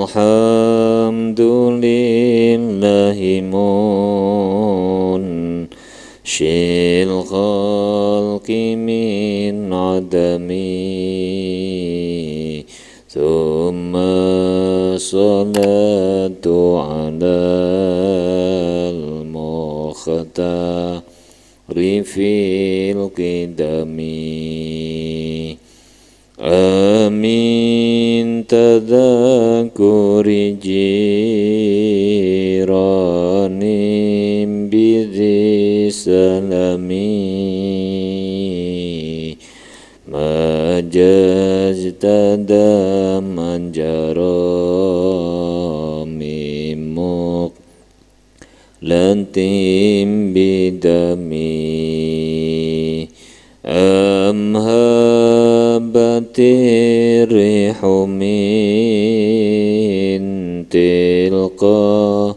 alhamdulillahi munshil khalqi min adami thumma salatu ala al-mukhtari fil qidami amin tadhakuri jiranim bidhi salami majaztada manjaramimuk lantim bidami amhabatir rihu min tilqa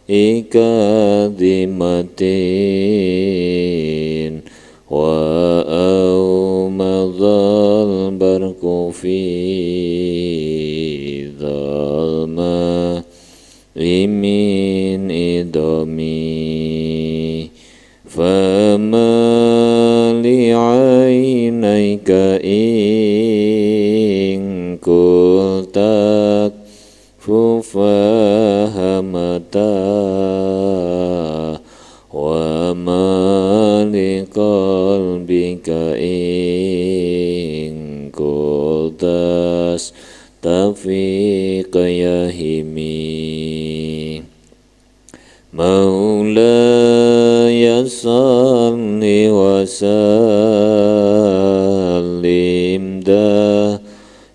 ikadimatin wa awmadhal barku fi dhalma imin idami fama li'ainaika in kultak fufahamata wa ma liqalbika in kultas tafiqa yahimi Maulaya salli wa sallim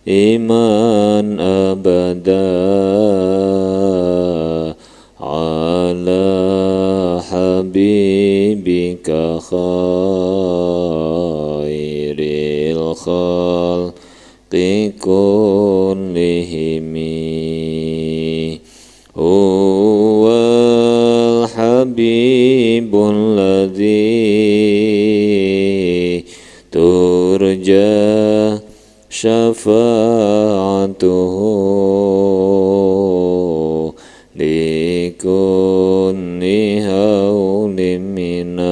daiman abada ala habibika khairil khalqi kullihimi huwal habibul ladzi turja syafa'atuhu likulli hawlim minal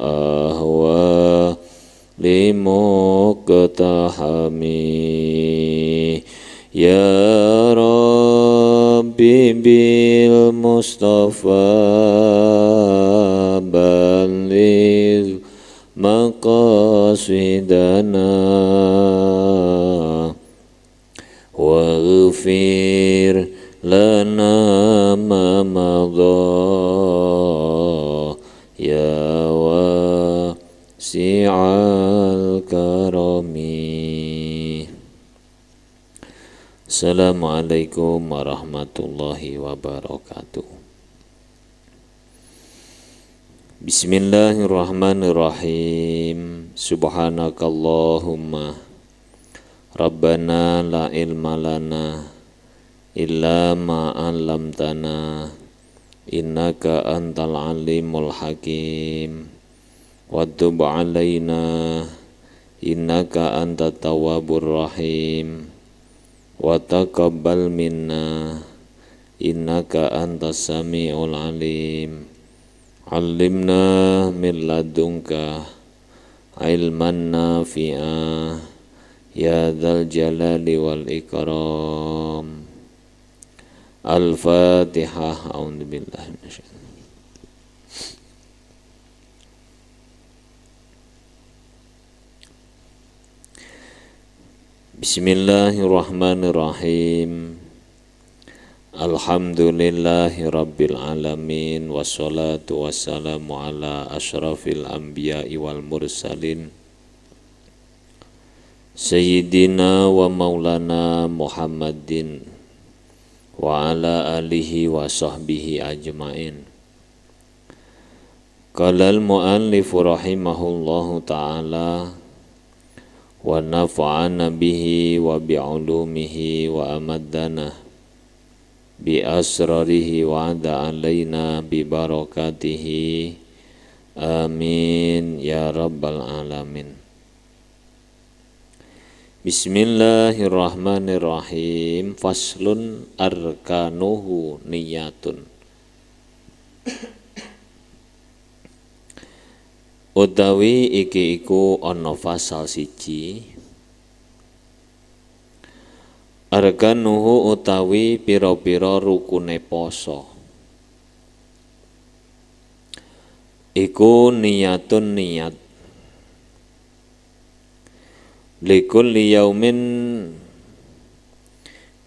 ahwa limuqtahami ya Rabbi bil Mustafa balligh maqasidana waghfir lana ma madha ya wasi'al karami. Assalamualaikum warahmatullahi wabarakatuh. Bismillahirrahmanirrahim. Subhanakallahumma Rabbana la ilma lana illa ma 'allamtana innaka antal alimul hakim wa tub 'alaina innaka antat tawwabur rahim wa taqabbal minna innaka antas samiul alim. Allimna min ladunka ilman nafi'a ya dzal jalali wal ikram. Al-Fatihah. A'udzubillahi minasyaitonir Bismillahirrahmanirrahim. Alhamdulillahi rabbil alamin. Wassalatu wassalamu ala ashrafil anbiya'i wal mursalin Sayyidina wa maulana Muhammadin wa ala alihi wa sahbihi ajmain. Qalal mu'allifu rahimahullahu ta'ala wa nafa'ana bihi wa bi'ulumihi wa amaddana bi asrarihi wa ada alaina bi barakatihi amin ya rabbal alamin. Bismillahirrahmanirrahim. Faslun arkanuhu niyatun. Utawi iki iku ana fasal siji. Arkanuhu utawi pira-pira rukune poso. Iku niyatun niyat. Likulli yaumin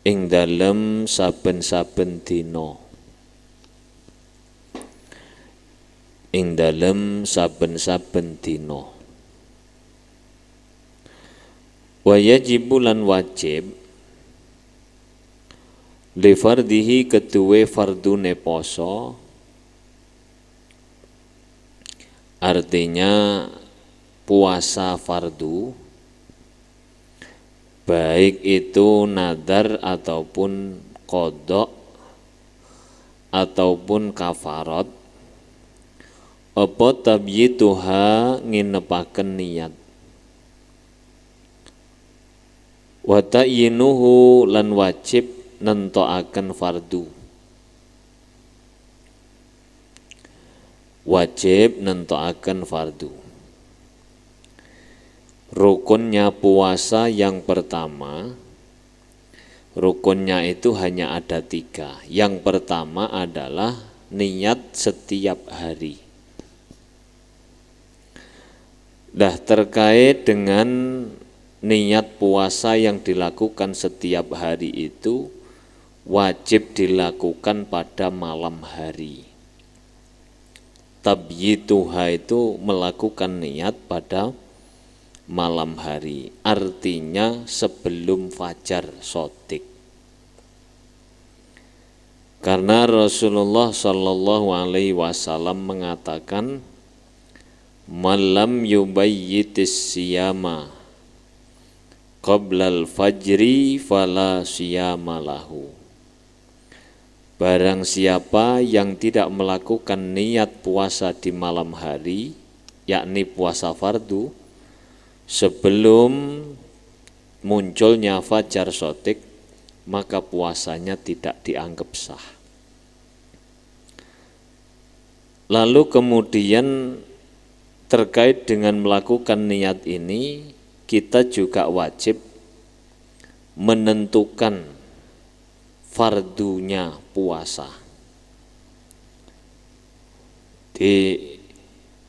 ing dalem saben-saben dina. Ing dalem saben-saben dina. Wa yajibu lan wajib li fardhihi ketuwe fardune poso. Artinya puasa fardu, baik itu nadar ataupun qadha ataupun kafarat, apa tabyituha nginepaken niat. Wa ta'yinuhu lan wajib nentokaken fardu. Wajib nentokaken fardu. Rukunnya puasa yang pertama, rukunnya itu hanya ada 3. Yang pertama adalah niat setiap hari. Terkait dengan niat puasa yang dilakukan setiap hari itu wajib dilakukan pada malam hari. Tabyituha itu melakukan niat pada malam hari, artinya sebelum fajar shadiq. Karena Rasulullah Shallallahu Alaihi Wasallam mengatakan, malam yubayyitis siyama qablal fajri fala siyama lahu. Barang siapa yang tidak melakukan niat puasa di malam hari, yakni puasa fardu, sebelum munculnya fajar shadiq, maka puasanya tidak dianggap sah. Lalu kemudian terkait dengan melakukan niat ini, kita juga wajib menentukan fardunya puasa.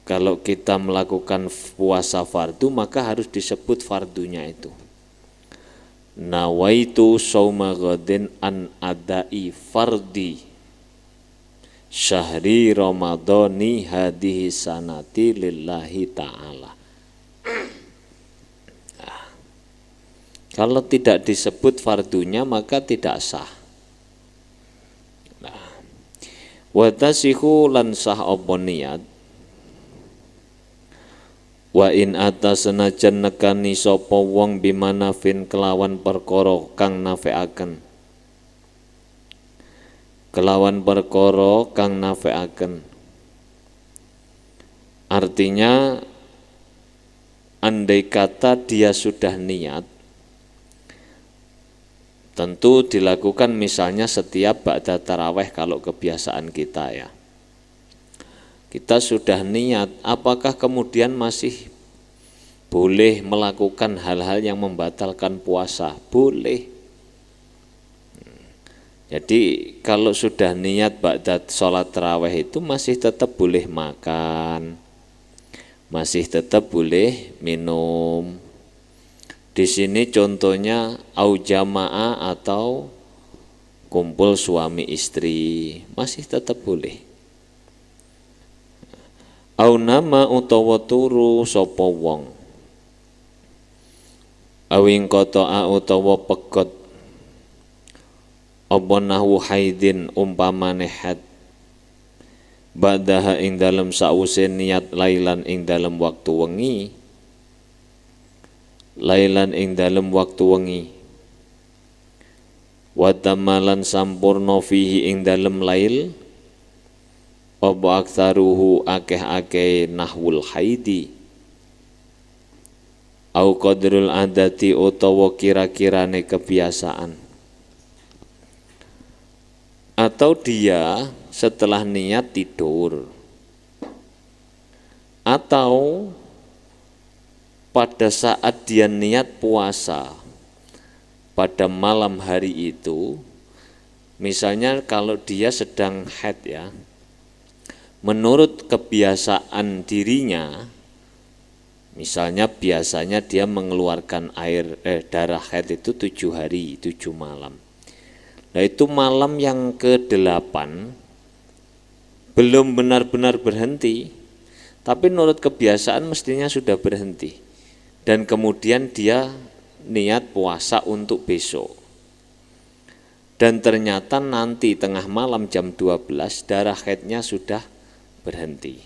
Kalau kita melakukan puasa fardu, maka harus disebut fardunya itu. Nawaitu shauma ghadin an adai fardi syahri ramadhani hadhihi sanati lillahi ta'ala. Kalau tidak disebut fardunya maka tidak sah. Wa tasihu lan sah apa niat. Wa in atasenajan nekani sapa wong bimanafin kelawan perkara kang nafeaken. Kelawan perkara kang nafeaken. Artinya andai kata dia sudah niat, tentu dilakukan misalnya setiap ba'da taraweh kalau kebiasaan kita ya. Kita sudah niat, apakah kemudian masih boleh melakukan hal-hal yang membatalkan puasa? Boleh. Jadi kalau sudah niat ba'da sholat taraweh itu masih tetap boleh makan, masih tetap boleh minum. Di sini contohnya au jamaah atau kumpul suami istri masih tetap boleh. Au nama utawa turu sapa wong. Awing qata'a utawa pegot. Apa nahwu haidin umpamane had. Badaha ing dalem sause niat lailan ing dalem waktu wengi. Lailan ing dalem waktu wengi. Wa tamalan sampurna fihi ing dalem lail. Apa aktsaruhu akeh-akeh nahwul haidi. au qadrul adati utawa kira-kirane kebiasaan, atau dia setelah niat tidur, atau pada saat dia niat puasa pada malam hari itu. Misalnya kalau dia sedang haid ya, menurut kebiasaan dirinya, misalnya biasanya dia mengeluarkan darah haid itu 7 hari 7 malam. Nah itu malam yang ke-8 belum benar-benar berhenti, tapi menurut kebiasaan mestinya sudah berhenti. Dan kemudian dia niat puasa untuk besok. Dan ternyata nanti tengah malam jam 12 darah haidnya sudah berhenti.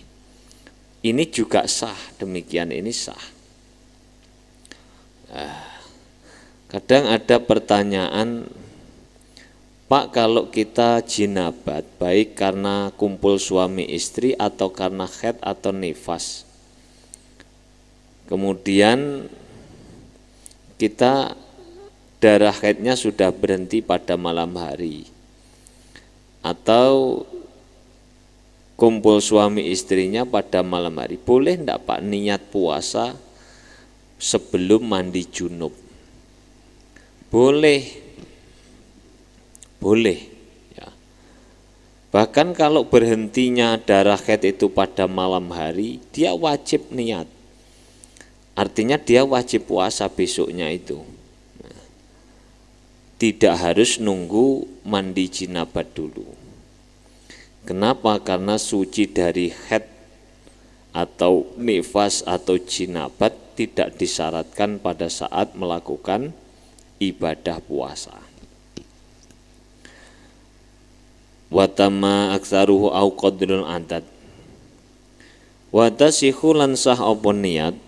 Ini juga sah, demikian ini sah. Kadang ada pertanyaan, Pak, kalau kita jinabat baik karena kumpul suami istri atau karena haid atau nifas, kemudian kita darah haidnya sudah berhenti pada malam hari, atau kumpul suami istrinya pada malam hari, boleh enggak Pak niat puasa sebelum mandi junub? Boleh, boleh ya. Bahkan kalau berhentinya darah haid itu pada malam hari, dia wajib niat, artinya dia wajib puasa besoknya itu. Tidak harus nunggu mandi jinabat dulu. Kenapa? Karena suci dari haid atau nifas atau jinabat tidak disyaratkan pada saat melakukan ibadah puasa. Watama aksaruhu au qadrul adat. Watasihu lan sah apa niat.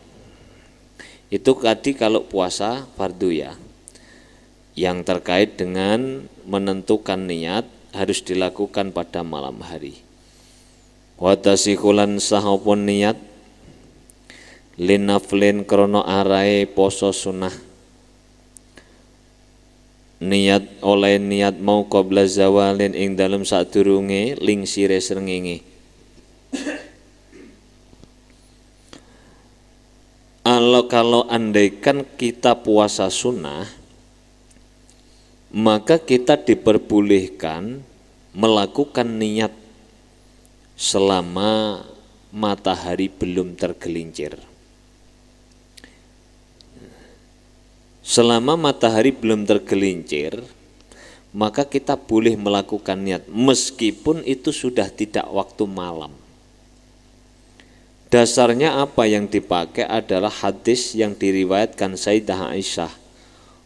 Itu tadi kalau puasa fardu ya. Yang terkait dengan menentukan niat harus dilakukan pada malam hari. Watasikulan sahopun niat linaflin krono arae poso sunah. Niat oleh niat mau qabla zawalin ing dalem sadurunge lingsire srengenge. Kalau andaikan kita puasa sunnah, maka kita diperbolehkan melakukan niat selama matahari belum tergelincir. Selama matahari belum tergelincir, maka kita boleh melakukan niat meskipun itu sudah tidak waktu malam. Dasarnya apa yang dipakai adalah hadis yang diriwayatkan Sayyidah Aisyah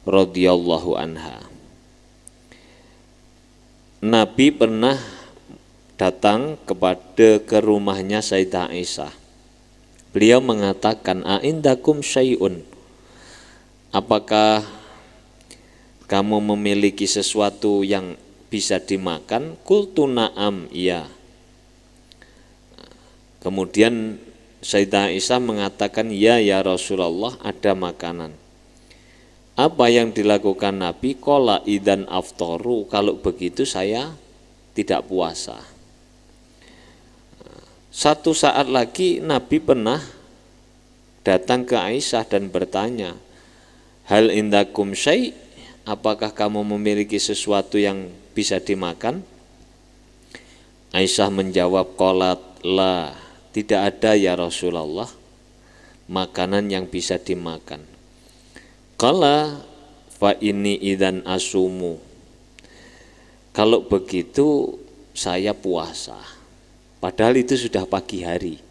radhiyallahu anha. Nabi pernah datang ke rumahnya Sayyidah Aisyah. Beliau mengatakan, "A'indakum syai'un?" Apakah kamu memiliki sesuatu yang bisa dimakan? Qultu na'am, iya. Kemudian Sayyidah Aisyah mengatakan, "Ya Rasulullah, ada makanan." Apa yang dilakukan Nabi? Qala idan aftaru, kalau begitu saya tidak puasa. Satu saat lagi Nabi pernah datang ke Aisyah dan bertanya, "Hal indakum syai'? Apakah kamu memiliki sesuatu yang bisa dimakan?" Aisyah menjawab, qalat la, tidak ada ya Rasulullah makanan yang bisa dimakan. Qala fa ini idan asumu, kalau begitu saya puasa. Padahal itu sudah pagi hari.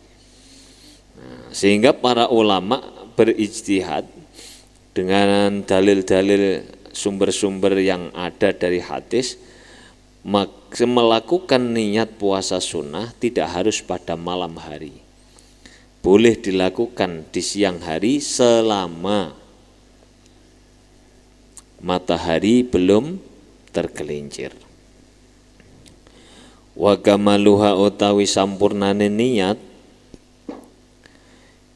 Sehingga para ulama berijtihad dengan dalil-dalil sumber-sumber yang ada dari hadis, melakukan niat puasa sunnah tidak harus pada malam hari. Boleh dilakukan di siang hari selama matahari belum tergelincir. Wa kamaluha utawi sampurnane niat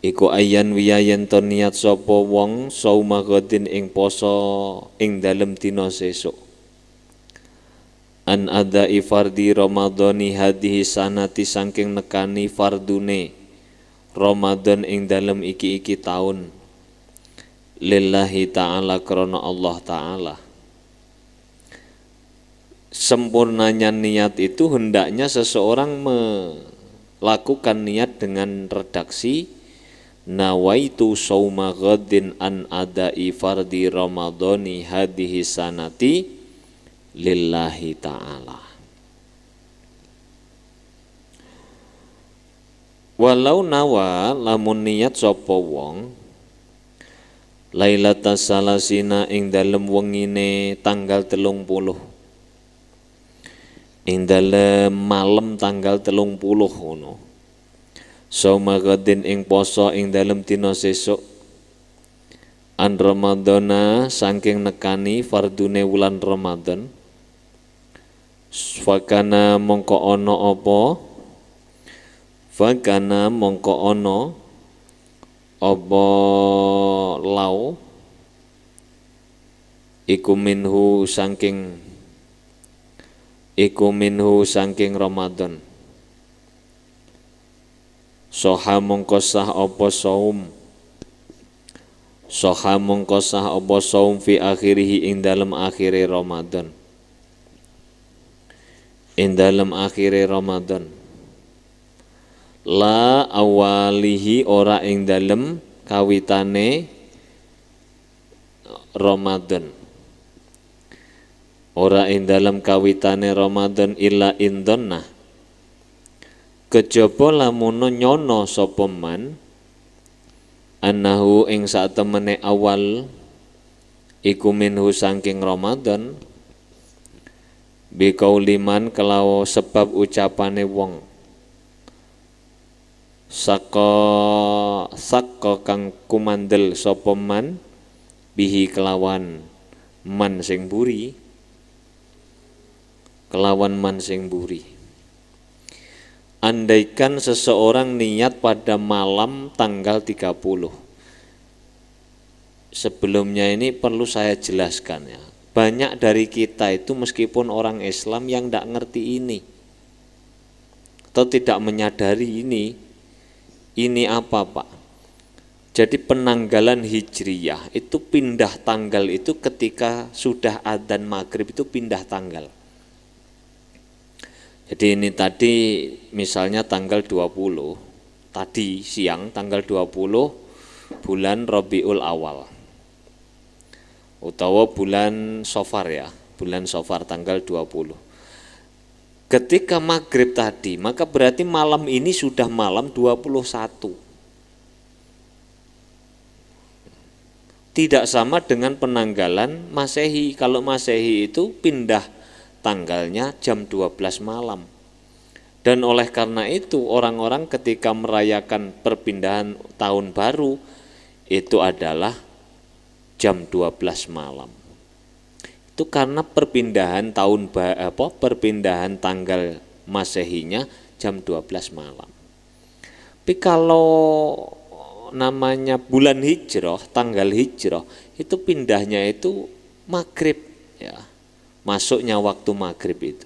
iku ayan wiyayen to niat sapa wong sauma ghadin ing poso ing dalem dina sesuk an adai fardi ramadhani hadhihi sanati saking nekani fardune Ramadan ing dalem iki taun lillahi ta'ala krana Allah ta'ala. Sempurnanya niat itu hendaknya seseorang melakukan niat dengan redaksi nawaitu sauma ghadin an adai fardi ramadhani hadhihi sanati lillahi ta'ala. Walau nawa lamun niat sapa wong lailatas salasina ing dalem wengine tanggal 30, ing dalem malam tanggal 30 ngono. Sauma ghadin ing poso ing dalem dina sesuk an Ramadana saking nekani fardune wulan Ramadan. Fakana mongko ana apa? Fakana mongko ana apa lau iku minhu saking Ramadan. Soha mongko sah apa saum fi akhirihi ing dalem akhire Ramadan. La awalihi ora ing dalem kawitane Ramadan. Ora ing dalem kawitane Ramadan illa indonna. Kejaba lamun nyono sapa man annahu ing satemene awal iku minhu saking Ramadan biqauliman kelawo sebab ucapane wong saka kang kumandel sapa man bihi kelawan man sing buri andaikan seseorang niat pada malam tanggal 30. Sebelumnya ini perlu saya jelaskan ya. Banyak dari kita itu meskipun orang Islam yang tidak ngerti ini atau tidak menyadari ini apa Pak? Jadi penanggalan hijriyah itu pindah tanggal itu ketika sudah adzan maghrib itu pindah tanggal. Jadi ini tadi misalnya tanggal 20, tadi siang tanggal 20 bulan Rabiul Awal. Utawa bulan Safar ya, bulan Safar tanggal 20. Ketika maghrib tadi, maka berarti malam ini sudah malam 21. Tidak sama dengan penanggalan Masehi. Kalau Masehi itu pindah tanggalnya jam 12 malam. Dan oleh karena itu orang-orang ketika merayakan perpindahan tahun baru itu adalah jam 12 malam. Itu karena perpindahan perpindahan tanggal Masehinya jam 12 malam. Tapi kalau namanya bulan hijrah, tanggal hijrah itu pindahnya itu maghrib ya. Masuknya waktu maghrib itu.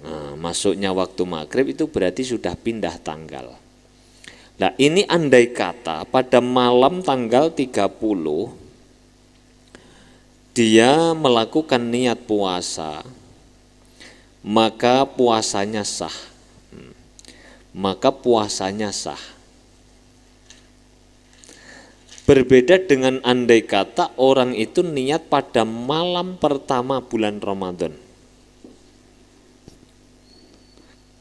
Nah, masuknya waktu maghrib itu berarti sudah pindah tanggal. Nah ini andai kata pada malam tanggal 30 dia melakukan niat puasa, maka puasanya sah. Berbeda dengan andai kata orang itu niat pada malam pertama bulan Ramadan.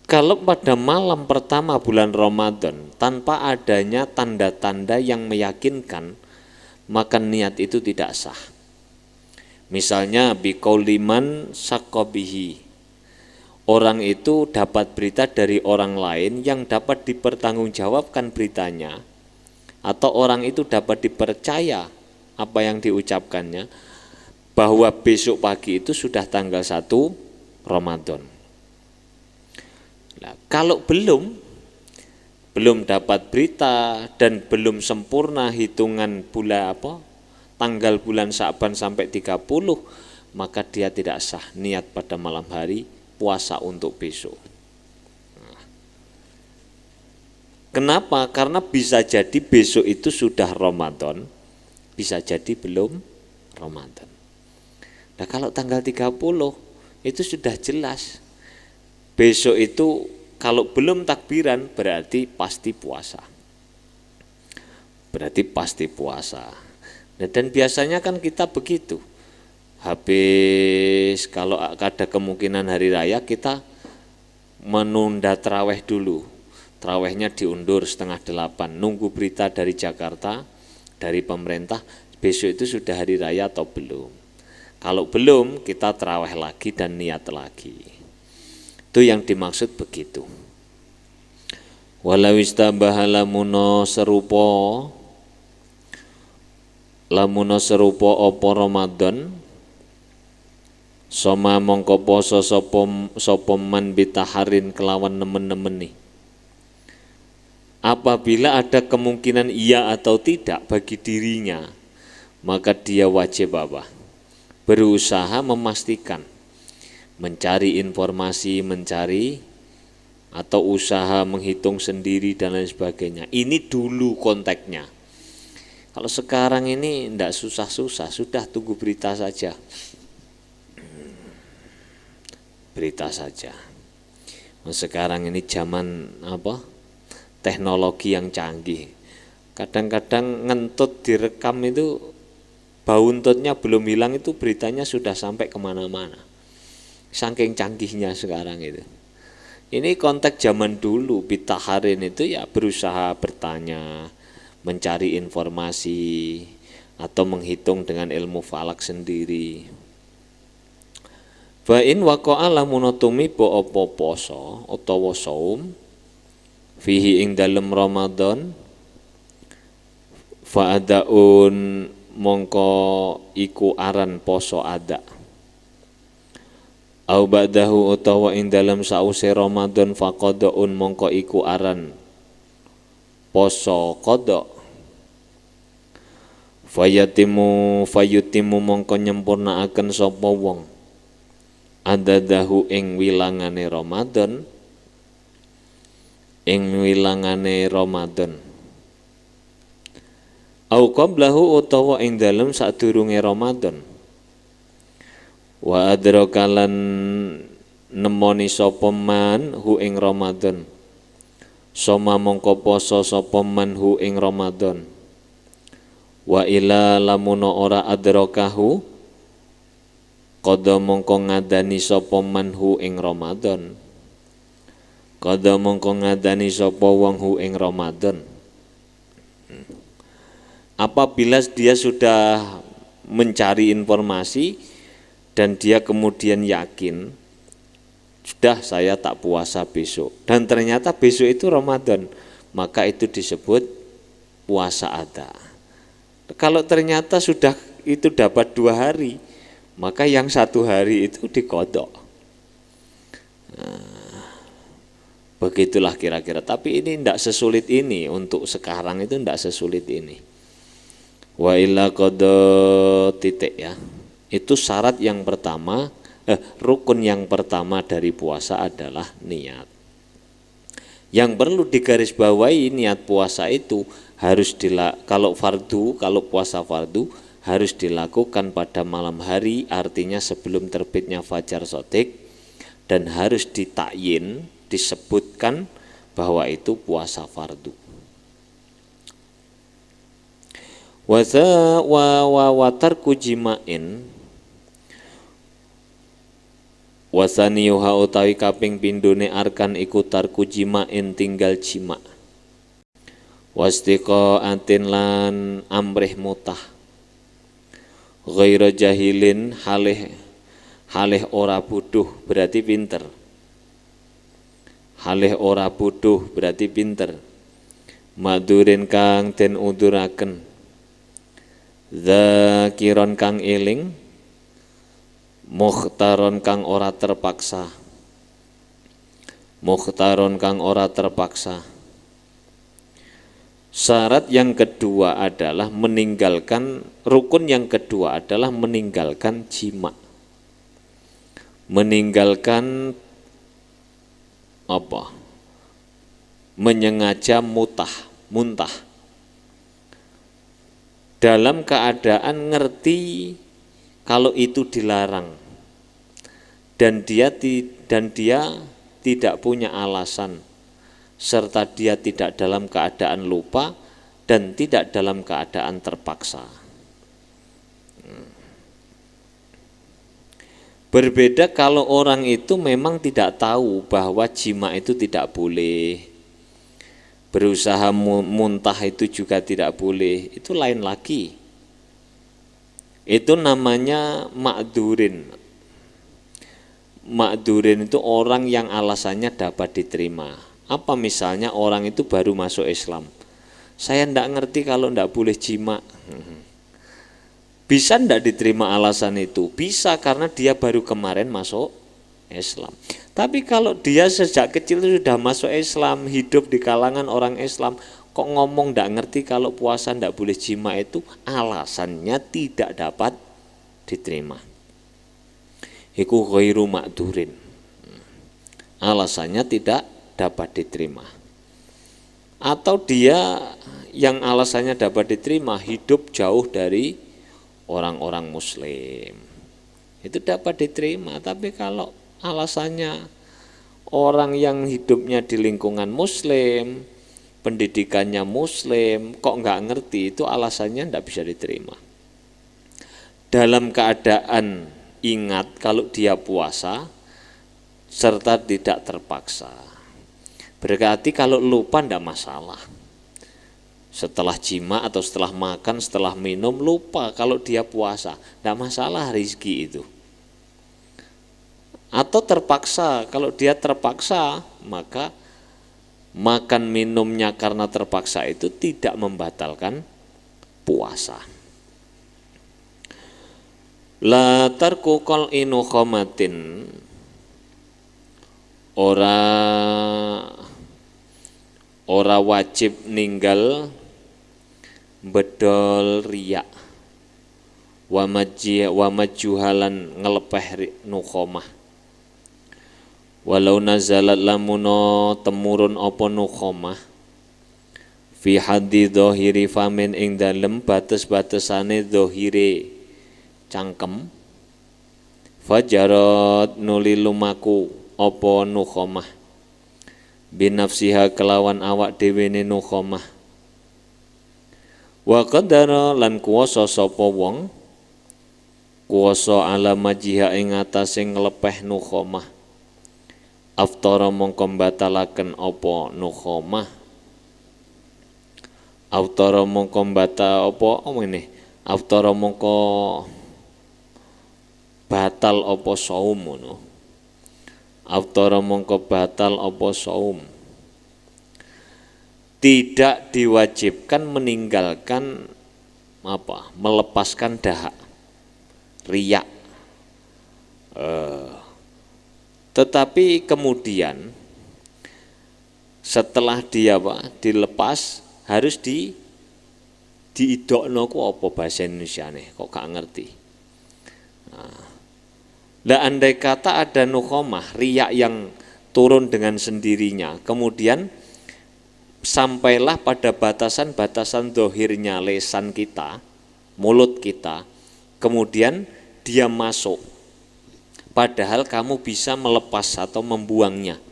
Kalau pada malam pertama bulan Ramadan tanpa adanya tanda-tanda yang meyakinkan, maka niat itu tidak sah. Misalnya biqauliman saqabihi. Orang itu dapat berita dari orang lain yang dapat dipertanggungjawabkan beritanya, atau orang itu dapat dipercaya apa yang diucapkannya, bahwa besok pagi itu sudah tanggal 1 Ramadan. Nah, kalau belum belum dapat berita dan belum sempurna hitungan tanggal bulan Sya'ban sampai 30, maka dia tidak sah niat pada malam hari puasa untuk besok. Kenapa? Karena bisa jadi besok itu sudah Ramadan, bisa jadi belum Ramadan. Nah kalau tanggal 30 itu sudah jelas, besok itu kalau belum takbiran berarti pasti puasa. Berarti pasti puasa. Nah, dan biasanya kan kita begitu. Habis kalau ada kemungkinan hari raya kita menunda taraweh dulu. Tarawehnya diundur 7:30, nunggu berita dari Jakarta, dari pemerintah, besok itu sudah hari raya atau belum. Kalau belum, kita taraweh lagi dan niat lagi. Itu yang dimaksud begitu. Walau istabaha lamuno serupa apa Ramadan, soma mongko poso sapa man bitaharin kelawan nemen-nemeni. Apabila ada kemungkinan iya atau tidak bagi dirinya, maka dia wajib berusaha memastikan, mencari informasi, atau usaha menghitung sendiri dan lain sebagainya. Ini dulu konteksnya. Kalau sekarang ini tidak susah-susah, sudah tunggu berita saja. Berita saja. Sekarang ini zaman teknologi yang canggih. Kadang-kadang ngentut direkam itu, bauntutnya belum hilang itu beritanya sudah sampai kemana-mana. Saking canggihnya sekarang itu. Ini konteks zaman dulu, bitaharin itu ya berusaha bertanya, mencari informasi, atau menghitung dengan ilmu falak sendiri. Fa in waqa'a lamun tumiba apa poso utawa saum fihi ing dalem Ramadan, fa adaun mongko iku aran poso ada. Au ba'dahu utawa ing dalem sause Ramadan faqadaun mongko iku aran poso qada. Fayutimu mongko nyempurnaaken sapa wong adadahu ing wilangane Ramadan, au qablahu utawa ing dalem sadurunge Ramadan. Wa adrakalan nemoni sapa man hu ing Ramadan, soma mongko poso sapa man hu ing Ramadan. Wa ila lamuno ora adrakahu qada mongko ngadani sapa man hu ing Ramadan. Qada mongko ngadani sapa wong hu ing Ramadan. Apabila dia sudah mencari informasi dan dia kemudian yakin, sudah saya tak puasa besok, dan ternyata besok itu Ramadan, maka itu disebut puasa ada. Kalau ternyata sudah itu dapat 2 hari, maka yang 1 hari itu dikodok. Begitulah kira-kira. Tapi ini tidak sesulit ini, untuk sekarang itu tidak sesulit ini. Wa illa qada titik ya. Itu syarat yang pertama, rukun yang pertama dari puasa adalah niat. Yang perlu digarisbawahi, niat puasa itu harus kalau puasa fardu harus dilakukan pada malam hari, artinya sebelum terbitnya fajar shadiq, dan harus ditakyin, disebutkan bahwa itu puasa fardu. Wa tarku jima'in wasaniyuha utawi kaping pindhone arkan iku tarku jima'in tinggal jima'. Wastiqaatin lan amrih mutah. Ghaira jahilin halih ora bodoh berarti pinter. Halih ora bodoh berarti pinter. Madurin kang den uduraken. Zakiron kang eling, mukhtaron kang ora terpaksa. Mukhtaron kang ora terpaksa. Syarat yang kedua adalah meninggalkan, rukun yang kedua adalah meninggalkan jima. Meninggalkan apa? Menyengaja muntah. Dalam keadaan ngerti kalau itu dilarang dan dia tidak punya alasan, serta dia tidak dalam keadaan lupa dan tidak dalam keadaan terpaksa. Berbeda kalau orang itu memang tidak tahu bahwa jima itu tidak boleh, berusaha muntah itu juga tidak boleh, itu lain lagi. Itu namanya ma'durin. Ma'durin itu orang yang alasannya dapat diterima. Apa misalnya orang itu baru masuk Islam, saya tidak ngerti kalau tidak boleh jima. Bisa tidak diterima alasan itu? Bisa, karena dia baru kemarin masuk Islam. Tapi kalau dia sejak kecil sudah masuk Islam, hidup di kalangan orang Islam, kok ngomong tidak ngerti kalau puasa tidak boleh jima, itu alasannya tidak dapat diterima. Iku ghairu ma'durin. Alasannya tidak dapat diterima. Atau dia yang alasannya dapat diterima hidup jauh dari orang-orang muslim, itu dapat diterima. Tapi kalau alasannya orang yang hidupnya di lingkungan muslim, pendidikannya muslim, kok nggak ngerti, itu alasannya tidak bisa diterima. Dalam keadaan ingat kalau dia puasa serta tidak terpaksa, berarti kalau lupa tidak masalah. Setelah jima atau setelah makan, setelah minum lupa kalau dia puasa, tidak masalah rizki itu. Atau terpaksa, kalau dia terpaksa maka makan minumnya karena terpaksa itu tidak membatalkan puasa. La tarku qal'inu khomatin, ora wajib ninggal bedol riya wa majuhalan ngelepeh nukhomah. Walau nazalat lamuno temurun apa nukhomah fi haddi dhahiri famin ing dalem bates-batesane dhahire cangkem, fajarat nuli lumaku apa nukhomah binafsiha kelawan awak dhewe ne nukhomah. Wa qadara lan kuwasa sapa wong, kuwasa ala majiha ing atase nglepeh nukhomah, aftara mongko batalaken apa nukhomah. Aftara mongko bata apa ngene, aftara mongko batal apa saum ngono. Aftara mongko batal apa saum. Tidak diwajibkan meninggalkan apa? Melepaskan dahak, riya. Tetapi kemudian setelah dia dilepas harus diidokno ku apa bahasa Indonesiane, kok gak ngerti. Lah andai kata ada nukhomah, riya yang turun dengan sendirinya, kemudian sampailah pada batasan-batasan dohirnya lesan kita, mulut kita, kemudian dia masuk, padahal kamu bisa melepas atau membuangnya,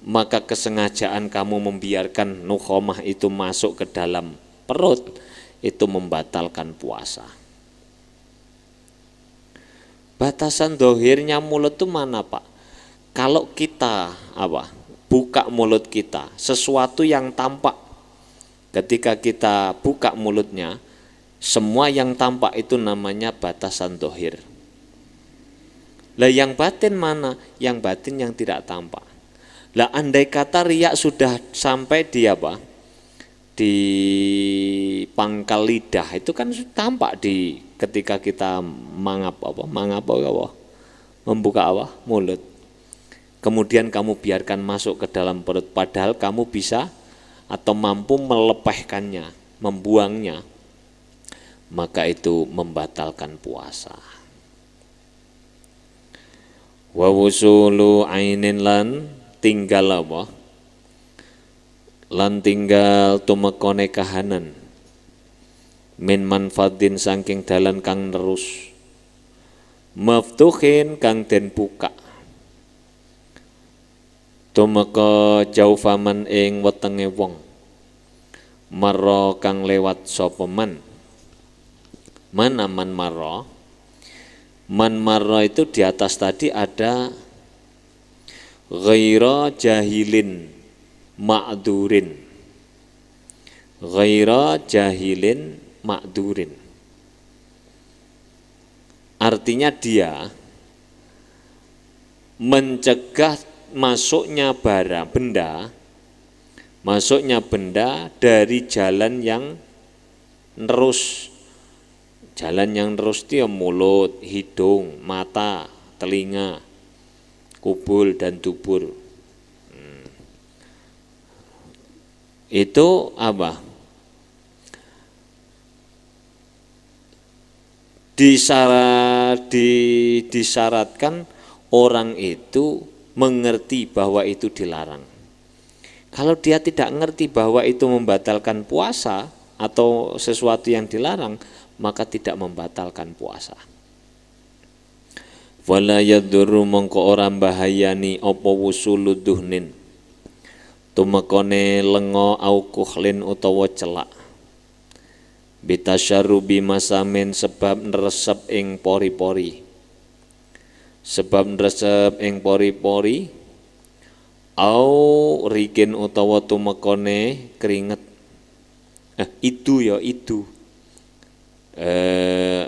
maka kesengajaan kamu membiarkan nukhomah itu masuk ke dalam perut, itu membatalkan puasa. Batasan dohirnya mulut itu mana Pak? Kalau kita buka mulut kita, sesuatu yang tampak, ketika kita buka mulutnya, semua yang tampak itu namanya batasan dohir. Lah yang batin mana? Yang batin yang tidak tampak. Lah andai kata riya sudah sampai di di pangkal lidah, itu kan tampak di ketika kita membuka mulut. Kemudian kamu biarkan masuk ke dalam perut, padahal kamu bisa atau mampu melepehkannya, membuangnya, maka itu membatalkan puasa. Wa wusulu ainin lan tinggal apa? Lan tinggal tumekone kahanan min manfadin saking dalan kang nerus maftuhin kang den buka tumeka jaufaman ing wetenge wong marra kang lewat sapa man marra itu di atas tadi ada ghaira jahilin ma'durin, ghaira jahilin ma'durin, artinya dia mencegah masuknya benda dari jalan yang terus. Jalan yang terus itu ya mulut, hidung, mata, telinga, kubul dan dubur. Itu apa? Disyaratkan orang itu mengerti bahwa itu dilarang. Kalau dia tidak mengerti bahwa itu membatalkan puasa atau sesuatu yang dilarang, maka tidak membatalkan puasa. Wala yadurru mongko ora bahayani apa wusuluh duhnin tumekone lenga au kuhlin utawa celak bitasyarubi masamin sebab nresep ing pori-pori au rikin utawa tumekone keringet itu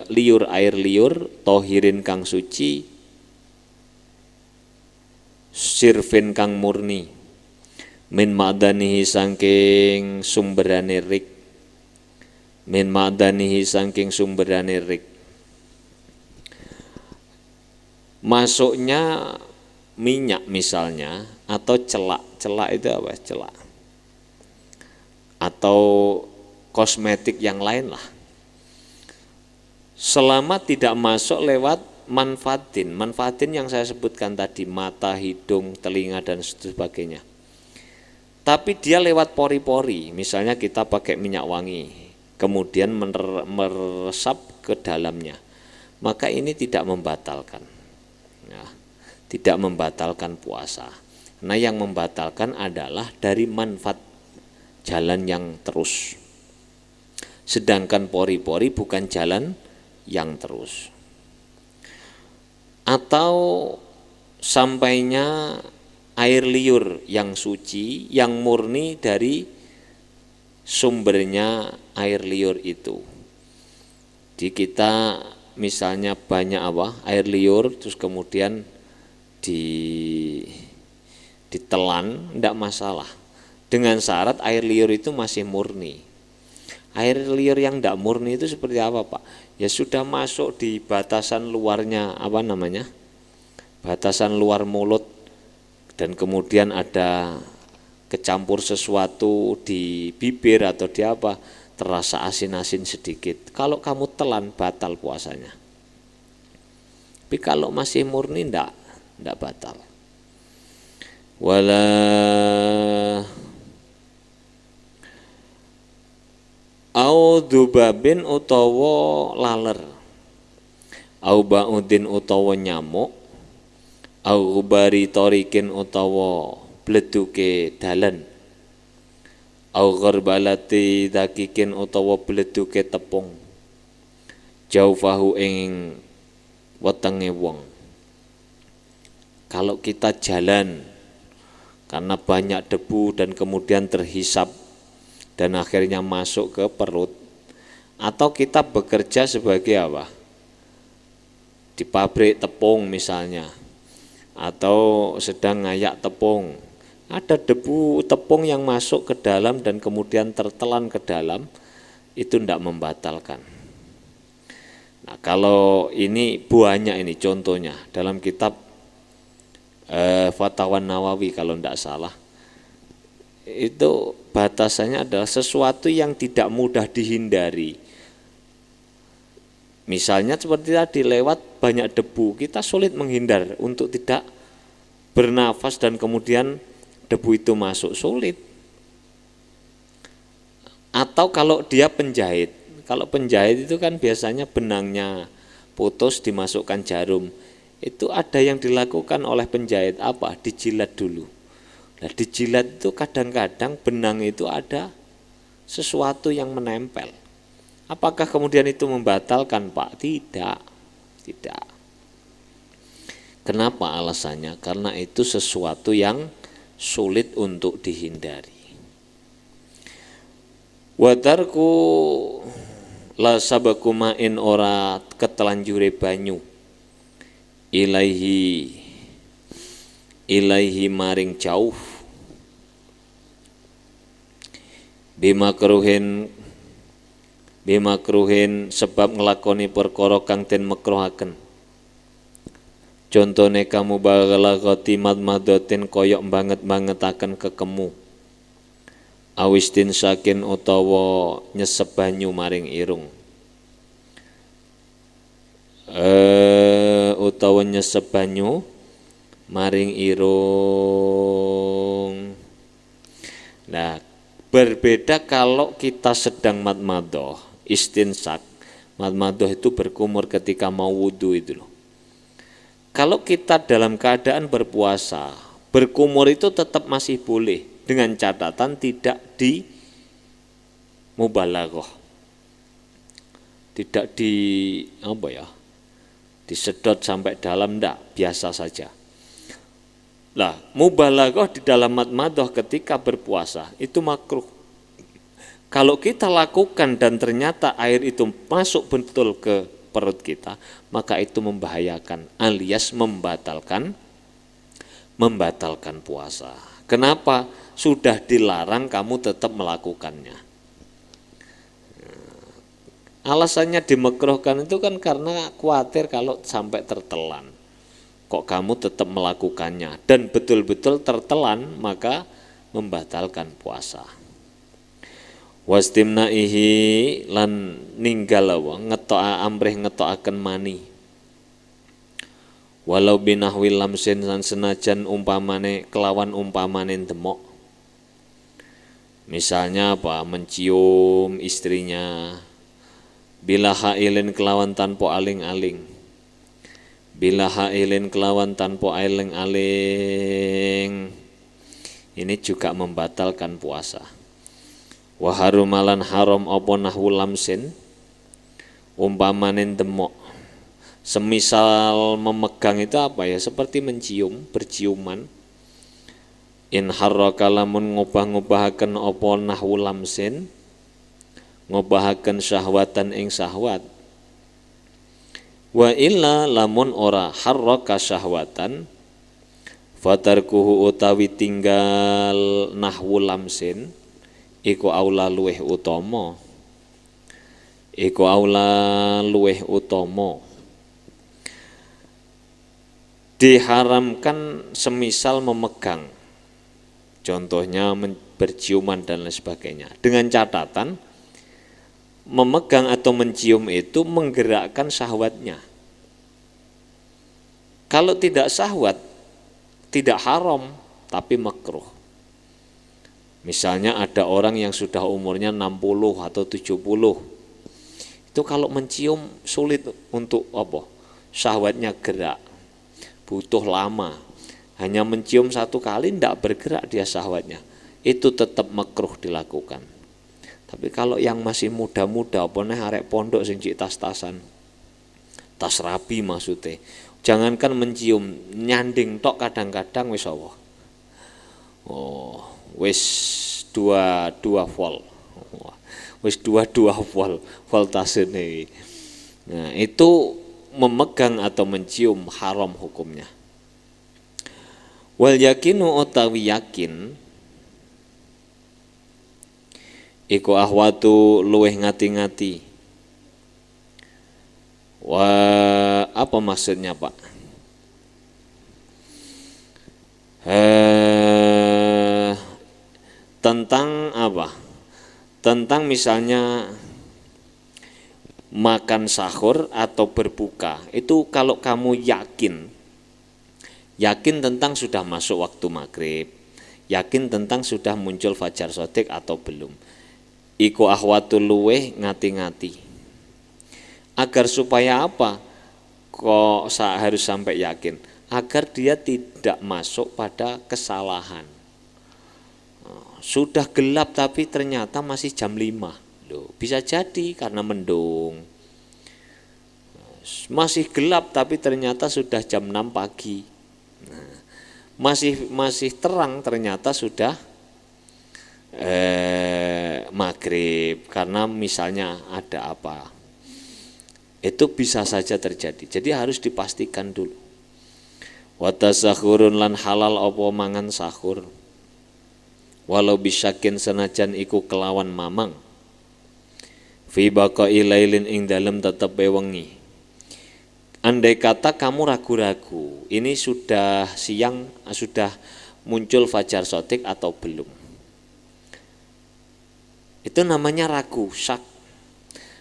liur air liur tohirin kang suci sirfin kang murni min ma'danihi saking sumberane rik masuknya minyak misalnya atau celak itu apa celak atau kosmetik yang lain lah, selama tidak masuk lewat manfaatin yang saya sebutkan tadi, mata, hidung, telinga dan sebagainya, tapi dia lewat pori-pori, misalnya kita pakai minyak wangi kemudian meresap ke dalamnya, maka ini tidak membatalkan tidak membatalkan puasa. Nah, yang membatalkan adalah dari manfaat jalan yang terus, sedangkan pori-pori bukan jalan yang terus. Atau sampainya air liur yang suci, yang murni dari sumbernya air liur itu. Di kita misalnya banyak air liur terus kemudian ditelan, tidak masalah, dengan syarat air liur itu masih murni. Air liur yang tidak murni itu seperti apa, Pak? Ya sudah masuk di batasan luarnya, batasan luar mulut, dan kemudian ada kecampur sesuatu di bibir atau di terasa asin-asin sedikit. Kalau kamu telan, batal puasanya. Tapi kalau masih murni tidak batal. Wala au dzubabin utawa laler, au ba'udin utawa nyamuk, au gubari torikin utawa bleduke dalan, au gharbalati dakikin utawa bleduke tepung, jaufahu ing wetenge wong. Kalau kita jalan karena banyak debu dan kemudian terhisap dan akhirnya masuk ke perut, atau kita bekerja sebagai di pabrik tepung misalnya, atau sedang ngayak tepung, ada debu tepung yang masuk ke dalam dan kemudian tertelan ke dalam, itu tidak membatalkan. Nah, kalau ini banyak ini contohnya dalam kitab Fatawan Nawawi kalau tidak salah, itu batasannya adalah sesuatu yang tidak mudah dihindari. Misalnya seperti tadi, lewat banyak debu, kita sulit menghindar untuk tidak bernafas dan kemudian debu itu masuk, sulit. Atau kalau dia penjahit, kalau penjahit itu kan biasanya benangnya putus dimasukkan jarum, itu ada yang dilakukan oleh penjahit apa? Dijilat dulu. Nah, dijilat itu kadang-kadang benang itu ada sesuatu yang menempel. Apakah kemudian itu membatalkan, Pak? Tidak. Kenapa alasannya? Karena itu sesuatu yang sulit untuk dihindari. Watarku la sabaku ma'in ora ketelanjure banyu ilaihi maring jauh bimakruhin sebab ngelakoni perkara kang den makruhaken. Contone kamu balaghati madmadatin koyok banget-bangetaken kekemu. Awistin sakin utawa nyesep banyu maring irung. Utawa nyesep banyu maring irung. Nah, berbeda kalau kita sedang madmadoh, istinsak. Madmadoh itu berkumur ketika mau wudhu itu loh. Kalau kita dalam keadaan berpuasa, berkumur itu tetap masih boleh dengan catatan tidak di mubalaghah. Tidak disedot sampai dalam, enggak, biasa saja. Lah, mubalaghah di dalam madmadoh ketika berpuasa itu makruh. Kalau kita lakukan dan ternyata air itu masuk betul ke perut kita, maka itu membahayakan alias membatalkan puasa. Kenapa? Sudah dilarang kamu tetap melakukannya. Alasannya dimakruhkan itu kan karena khawatir kalau sampai tertelan. Kok kamu tetap melakukannya dan betul-betul tertelan, maka membatalkan puasa. Wastimnaihi lan ninggal ngetoa amrih ngetoaken mani. Walau binahwil lamsin lan senajan umpamane kelawan umpamane demok. Misalnya apa? Mencium istrinya. Bila hailin kelawan tanpa aling-aling. Bila hailin kelawan tanpa aling-aling, ini juga membatalkan puasa. Wa harumalan haram apa nahwu lamsin, umpamanen demok. Semisal memegang itu apa ya? Seperti mencium, berciuman. In harraka lamun ngubah-ngubahaken apa nahwu lamsin, ngubahaken syahwatan ing syahwat. Wa illa lamun ora harraka syahwatan, fatarkuhu utawi tinggal nahwu lamsin iku aula luweh utama. Diharamkan semisal memegang, contohnya berciuman dan lain sebagainya, dengan catatan memegang atau mencium itu menggerakkan syahwatnya. Kalau tidak syahwat, tidak haram, tapi makruh. Misalnya ada orang yang sudah umurnya 60 atau 70. Itu kalau mencium sulit untuk syahwatnya gerak. Butuh lama. Hanya mencium satu kali tidak bergerak dia syahwatnya. Itu tetap makruh dilakukan. Tapi kalau yang masih muda-muda, arek pondok sing cik tas-tasan, tas rapi maksudnya, jangankan mencium, nyanding tok kadang-kadang wis apa? Wis 22 volt. Wis 22 volt voltasene. Nah, itu memegang atau mencium haram hukumnya. Wal yakinu utawi yakin iku ahwatu luweh ngati-ngati. Wah, apa maksudnya, Pak? tentang apa? Tentang misalnya makan sahur atau berbuka. Itu kalau kamu yakin tentang sudah masuk waktu maghrib, yakin tentang sudah muncul fajar shadiq atau belum, iku ahwatul luweh ngati-ngati. Agar supaya apa? Kok harus sampai yakin? Agar dia tidak masuk pada kesalahan. Sudah gelap tapi ternyata masih jam 5. Loh, bisa jadi karena mendung. Masih gelap tapi ternyata sudah jam 6 pagi. Nah, masih terang ternyata sudah maghrib karena misalnya ada apa. Itu bisa saja terjadi. Jadi harus dipastikan dulu. Wa tasahurun lan halal apa mangan sahur. Walau bisakin senajan iku kelawan mamang. Fi baqai lailin ing dalem tetep wengi. Andai kata kamu ragu-ragu, ini sudah siang, sudah muncul fajar shadiq atau belum. Itu namanya ragu, syak.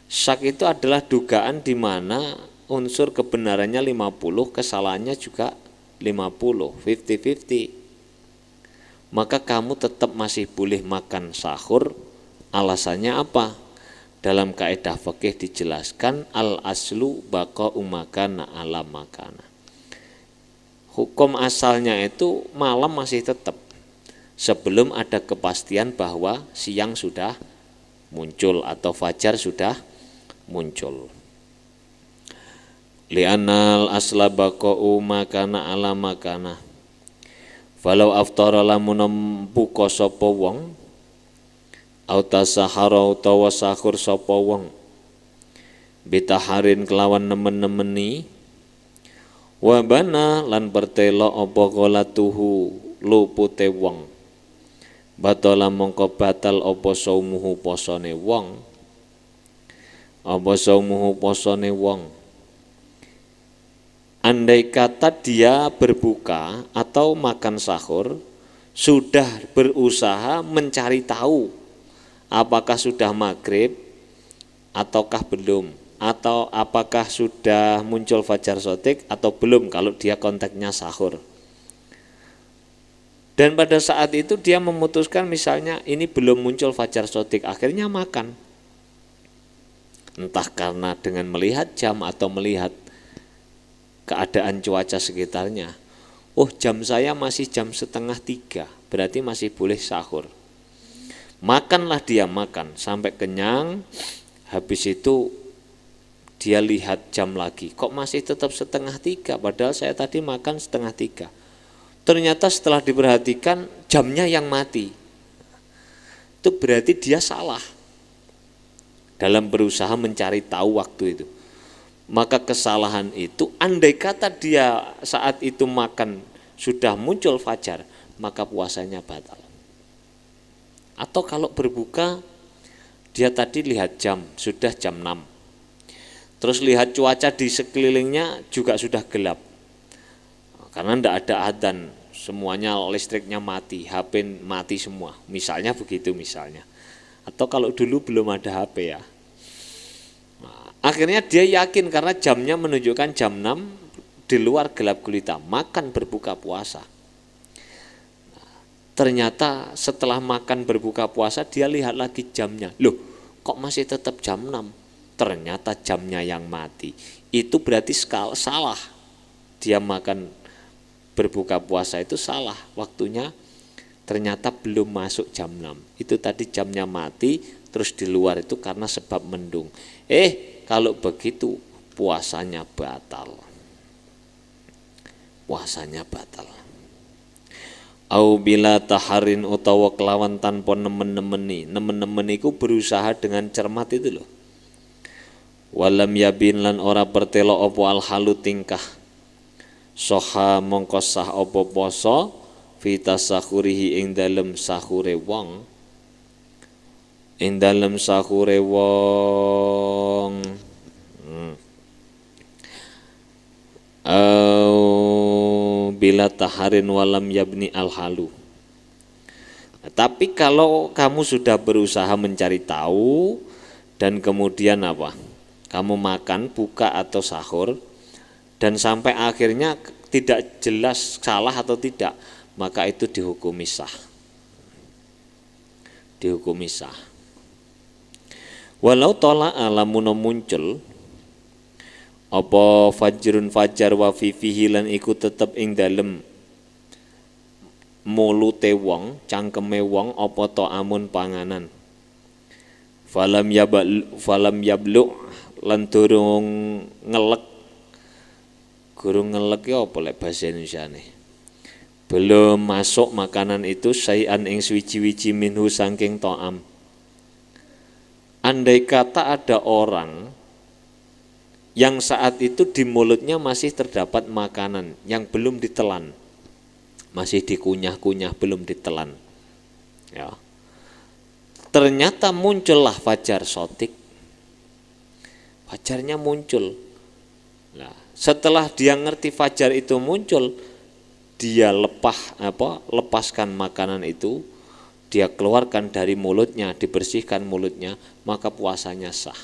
Syak itu adalah dugaan di mana unsur kebenarannya 50, kesalahannya juga 50, 50-50. Maka kamu tetap masih boleh makan sahur. Alasannya apa? Dalam kaidah fikih dijelaskan al-aslu baqa'u makana ala makana. Hukum asalnya itu malam masih tetap sebelum ada kepastian bahwa siang sudah muncul atau fajar sudah muncul. Li'anal asla baqa'u makana ala makana. Falau aftara lamun buka sapa wong au tasahara utawa sahur sapa wong bitaharin kelawan nemen-nemeni wa bana lan pertelo apa qalatuhu lupute wong batala mongko batal apa saumuhu posone wong andai kata dia berbuka atau makan sahur sudah berusaha mencari tahu apakah sudah maghrib ataukah belum, atau apakah sudah muncul fajar shadiq atau belum kalau dia konteksnya sahur. Dan pada saat itu dia memutuskan misalnya ini belum muncul fajar shadiq, akhirnya makan. Entah karena dengan melihat jam atau melihat keadaan cuaca sekitarnya. Oh, jam saya masih jam 2:30, berarti masih boleh sahur. Makanlah dia makan sampai kenyang. Habis itu dia lihat jam lagi, kok masih tetap 2:30, padahal saya tadi makan 2:30. Ternyata setelah diperhatikan jamnya yang mati. Itu berarti dia salah dalam berusaha mencari tahu waktu itu. Maka kesalahan itu andai kata dia saat itu makan sudah muncul fajar, maka puasanya batal. Atau kalau berbuka dia tadi lihat jam, sudah jam 6. Terus lihat cuaca di sekelilingnya juga sudah gelap. Karena tidak ada adzan, semuanya listriknya mati, HP mati semua. Misalnya begitu misalnya. Atau kalau dulu belum ada HP ya. Akhirnya dia yakin karena jamnya menunjukkan jam 6, di luar gelap gulita, makan berbuka puasa. Ternyata setelah makan berbuka puasa dia lihat lagi jamnya. Loh, kok masih tetap jam 6? Ternyata jamnya yang mati. Itu berarti salah. Dia makan berbuka puasa itu salah. Waktunya ternyata belum masuk jam 6. Itu tadi jamnya mati, terus di luar itu karena sebab mendung. Kalau begitu puasanya batal. Puasanya batal. Au bila taharin utawa kelawan tanpa nemen-nemeni. Nemen-nemeni iku berusaha dengan cermat itu loh. Walam yabin lan ora pertelo apa alhalu tingkah. Soha mongko sah apa poso fita sahurihi ing dalem sahure wong. Ing dalem sahure wong bila taharin walam yabni alhalu. Tapi kalau kamu sudah berusaha mencari tahu dan kemudian apa? Kamu makan, buka atau sahur dan sampai akhirnya tidak jelas salah atau tidak, maka itu dihukumi sah. Dihukumi sah. Walau tola alamun muncul apa fajrun fajar wa fihi lan iku tetep ing dalem mulute wong, cangkeme wong apa to amun panganan. Falam yablu lan durung ngelek. Gurung ngelek ya apa lek basa Indonesiane? Belum masuk makanan itu sayan ing swiji-wiji minhu saking to'am. Andai kata ada orang yang saat itu di mulutnya masih terdapat makanan yang belum ditelan, masih dikunyah-kunyah belum ditelan, ya. Ternyata muncullah fajar sotik, fajarnya muncul. Nah, setelah dia ngerti fajar itu muncul, dia lepaskan makanan itu, dia keluarkan dari mulutnya, dibersihkan mulutnya, maka puasanya sah.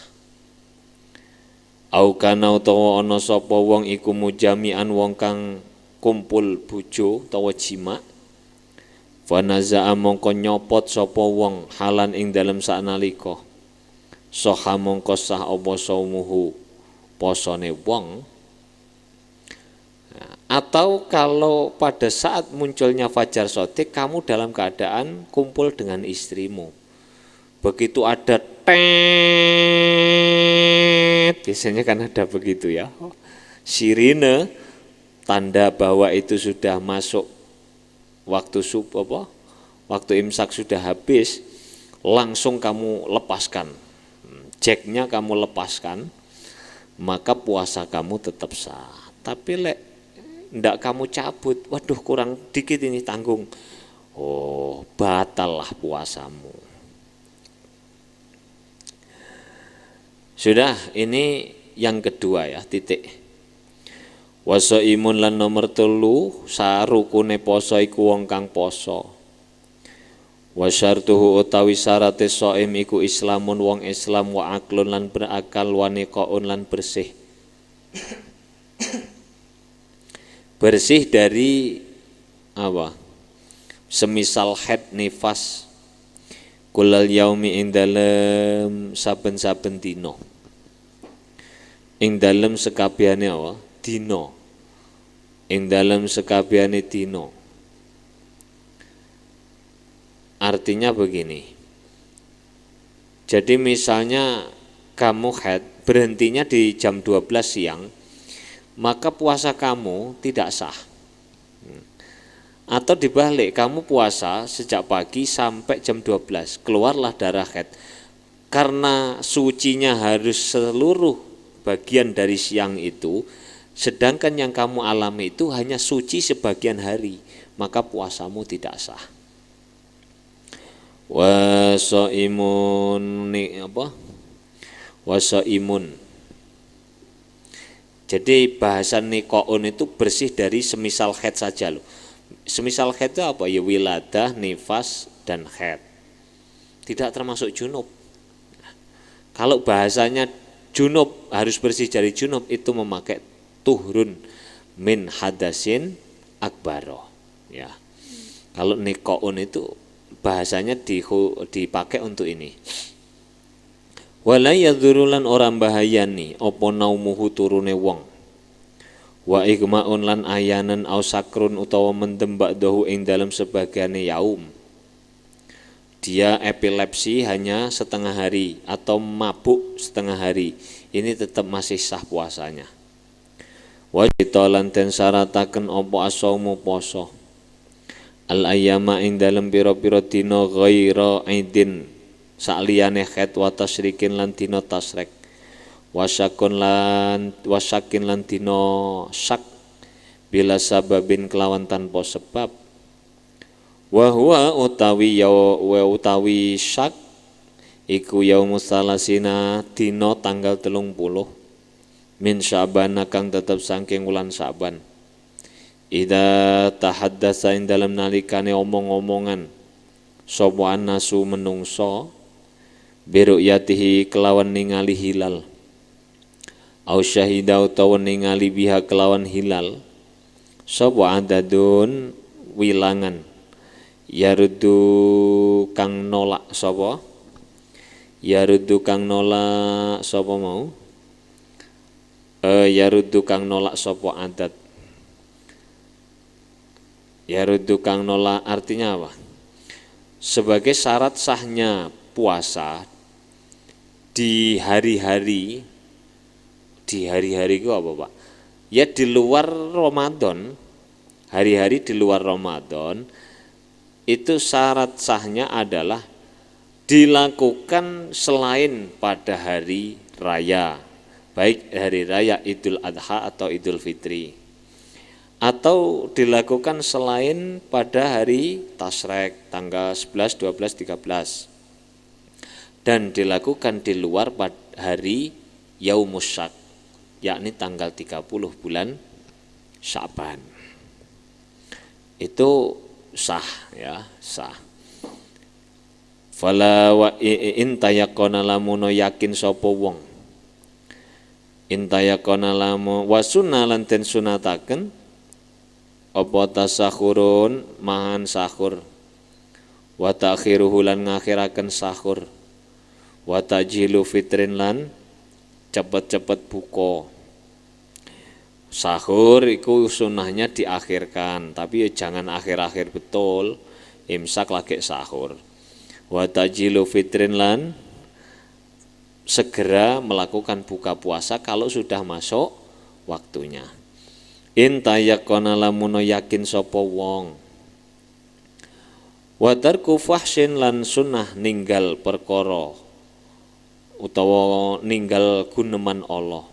Au kana utawa ana sapa wong iku mujamian wong kang kumpul bojo utawa jima, fanaza'a mongko nyopot sapa wong halan ing dalem saknalika, soha mongko sah apa saumuhu posone wong. Atau kalau pada saat munculnya fajar sotik kamu dalam keadaan kumpul dengan istrimu, begitu ada tet, biasanya kan ada begitu ya, sirine, tanda bahwa itu sudah masuk waktu waktu imsak sudah habis, langsung kamu lepaskan, jacknya kamu lepaskan, maka puasa kamu tetap sah. Tapi lek ndak kamu cabut, waduh kurang dikit ini tanggung, oh batal lah puasamu. Sudah, ini yang kedua ya, titik. Wasa imun lan nomor 3 sarukune poso iku wong kang poso. Wasyartuhu utawi syarate shaim iku islamun wong Islam wa aklun lan berakal wa niqaun lan bersih. Bersih dari apa? Semisal haid nifas kulal yaumi ing dalem saben-saben dina. Ing dalem sekabehane apa? Dina. Ing dalem sekabehane dina. Artinya begini. Jadi misalnya kamu haid berhentinya di jam 12 siang, maka puasa kamu tidak sah. Atau dibalik, kamu puasa sejak pagi sampai jam 12, keluarlah darah haid. Karena sucinya harus seluruh bagian dari siang itu, sedangkan yang kamu alami itu hanya suci sebagian hari, maka puasamu tidak sah. Wasaimun. Jadi bahasan niqaun itu bersih dari semisal haid saja loh. Semisal haid itu apa? Ya wiladah, nifas, dan haid. Tidak termasuk junub. Kalau bahasanya junub harus bersih dari junub, itu memakai tuhrun min hadasin akbaro. Ya. Kalau niqaun itu bahasanya dipakai untuk ini. Wala yadzurulan orang bahayani apa naumuhu turune wong. Wa igmaun lan ayanan au sakrun utawa mendem ba'dahu ing dalam sebagiane yaum. Dia epilepsi hanya setengah hari atau mabuk setengah hari, ini tetap masih sah puasanya. Wa lan den syarataken apa asaumu poso. Al ayyama ing dalam pira-pira dina ghaira aidin sakliyane haid wa tasyrikin lan dina tasrek. Wasakin lan dina syak bila sababin kelawan tanpa sebab. Wa huwa utawi syak iku yaumus salasina dina tanggal 30 min Sya'ban kang tetep saking wulan Sya'ban. Ida tahaddasa ing dalam nalikane omong-omongan sapa annasu menungso biru'yatihi kelawan ningali hilal au syahida utawa ningali biha kelawan hilal sapa adadun wilangan yaruddu kang nolak sapa yaruddu kang nolak sapa mau yaruddu kang nolak sapa adat yaruddu kang nolak artinya apa? Sebagai syarat sahnya puasa di hari-hari itu apa Pak? Ya di luar Ramadan, hari-hari di luar Ramadan itu syarat sahnya adalah dilakukan selain pada hari raya, baik hari raya Idul Adha atau Idul Fitri, atau dilakukan selain pada hari Tasyrik tanggal 11, 12, 13 dan dilakukan di luar pada hari Yaumus Syak yakni tanggal 30 bulan Sya'ban. Itu sah ya, sah. Fala wa in tayaqana lamun yakin sapa wong. In tayaqana lamun wa sunnalan ten sunataken apa tasakhurun mahan sahur wa ta'khiruhu lan ngakhiraken sahur wa ta'jilu fitrin lan cepet-cepet buka. Sahur itu sunahnya diakhirkan, tapi jangan akhir-akhir betul, imsak lagi sahur. Wa ta'jilu fitrin lan segera melakukan buka puasa kalau sudah masuk waktunya. In tayaqana lamun yakin sapa wong. Wa tarku fahsyin lan sunnah ninggal perkara utawa ninggal guneman Allah.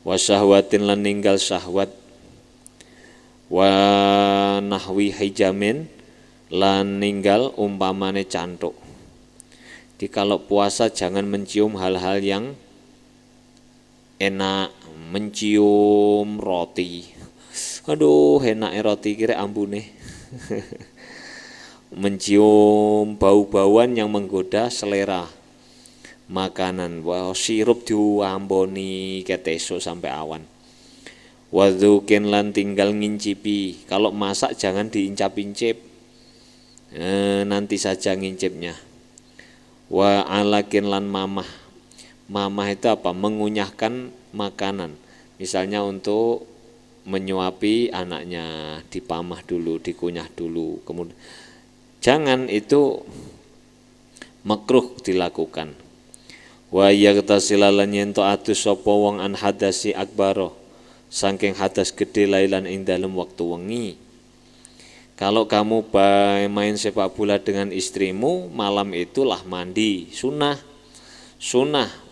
Wa syahwatin lan ninggal syahwat. Wa nahwi hijamin lan ninggal umpamane cantuk. Jadi kalau puasa jangan mencium hal-hal yang enak, mencium roti. Aduh, enak roti kira ambune. Mencium bau-bauan yang menggoda selera. Makanan, wah sirup diamboni keteso sampai awan. Wadzukin lan tinggal ngincipi. Kalau masak jangan diincap-incip. Nanti saja ngincipnya. Wa alakin lan mamah. Mamah itu apa? Mengunyahkan makanan. Misalnya untuk menyuapi anaknya, dipamah dulu, dikunyah dulu. Kemudian jangan itu makruh dilakukan. Wa yaghtasilalan yento atus sapa wong an hadasi akbaro saking hadas gede lailan ing dalem waktu wengi. Kalau kamu main sepak bola dengan istrimu, malam itulah mandi, sunnah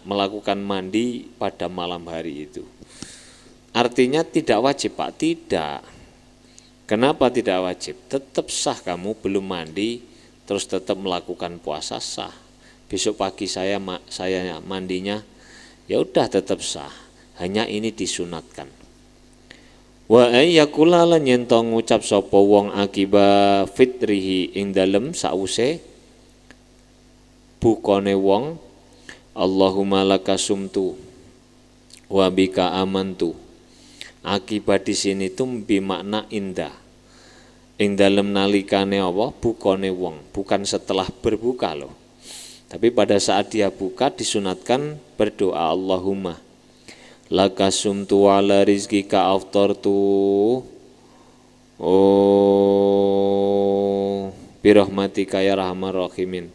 melakukan mandi pada malam hari itu. Artinya tidak wajib Pak, tidak. Kenapa tidak wajib? Tetap sah kamu belum mandi, terus tetap melakukan puasa sah. Besok pagi saya mandinya, ya udah tetap sah. Hanya ini disunatkan. Wa ayyakula lan yen to ngucap sapa wong akiba fitrihi ing dalem sause bukane wong Allahumma lakasumtu wa bika amantu. Akibat di sini tuh bermakna indah. Ing dalem nalikane apa? Bukane wong, bukan setelah berbuka loh. Tapi pada saat dia buka disunatkan berdoa Allahumma lakasumtu ala rizqika aftartu birahmatika ya rahmar rahimin.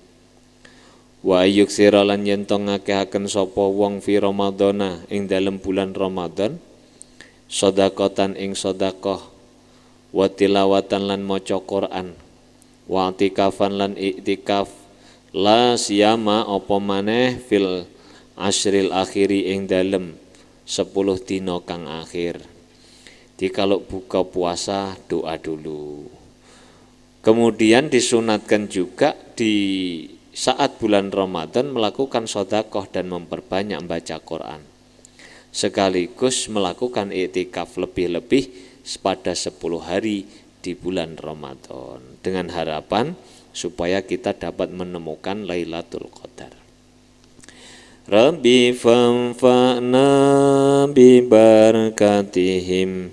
Wa ayyuksira lan yen to ngakehaken sapa wong fi ramadhana ing dalem bulan Ramadan sedekatan ing sedekah wa tilawatan lan maca Quran wa i'tikafan lan i'tikaf la siyama apa maneh fil asril akhiri ing dalem 10 dina kang akhir. Jadi kalau buka puasa doa dulu. Kemudian disunatkan juga di saat bulan Ramadan melakukan sedekah dan memperbanyak baca Quran. Sekaligus melakukan i'tikaf lebih-lebih pada 10 hari di bulan Ramadan dengan harapan supaya kita dapat menemukan Lailatul Qadar. Rabbi fanfa'na bi barakatihim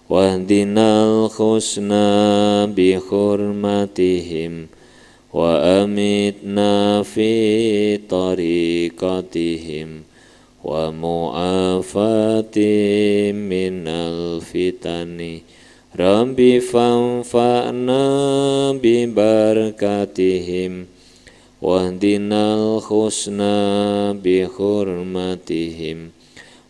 wahdinal husna bi hurmatihim wa amitna fi tariqatihim wa mu'afatim minal fitani. Rabbi fanfa'na bi barakatihim wahdinal husna bi hurmatihim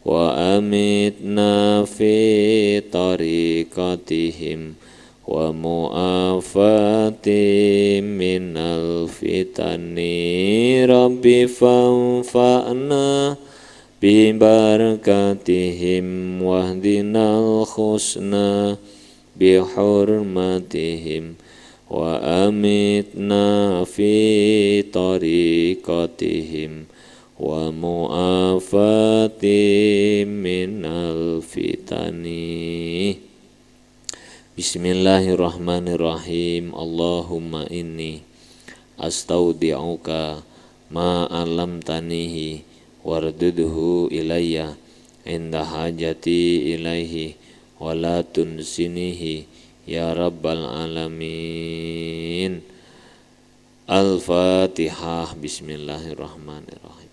wa amitna fi tariqatihim wa mu'afatim minal fitani. Rabbi fanfa'na bi barakatihim wahdinal husna bi hurmatihim wa amitna fi tariqatihim wa mu'afatim minal fitani. Bismillahirrahmanirrahim. Allahumma inni astaudi'uka ma 'allamtanihi wardudhu ilayya inda hajati ilaihi wa la tunsinihi ya rabbal alamin. Al-Fatihah. Bismillahirrahmanirrahim.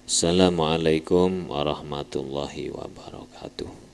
Assalamualaikum warahmatullahi wabarakatuh.